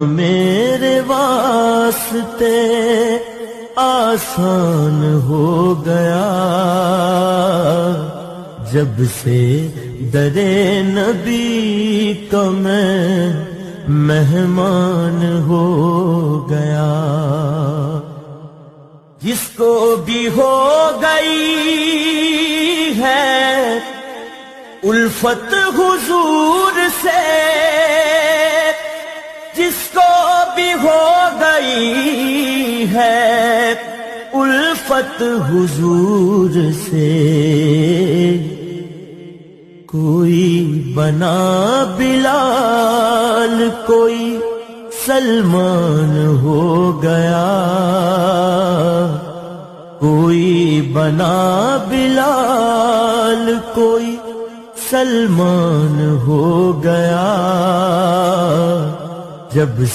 میرے واسطے آسان ہو گیا جب سے درے نبی کا میں مہمان ہو گیا. جس کو بھی ہو گئی ہے الفت حضور سے، جس کو بھی ہو گئی ہے الفت حضور سے، کوئی بنا بلال کوئی سلمان ہو گیا، کوئی بنا بلال کوئی سلمان ہو گیا جب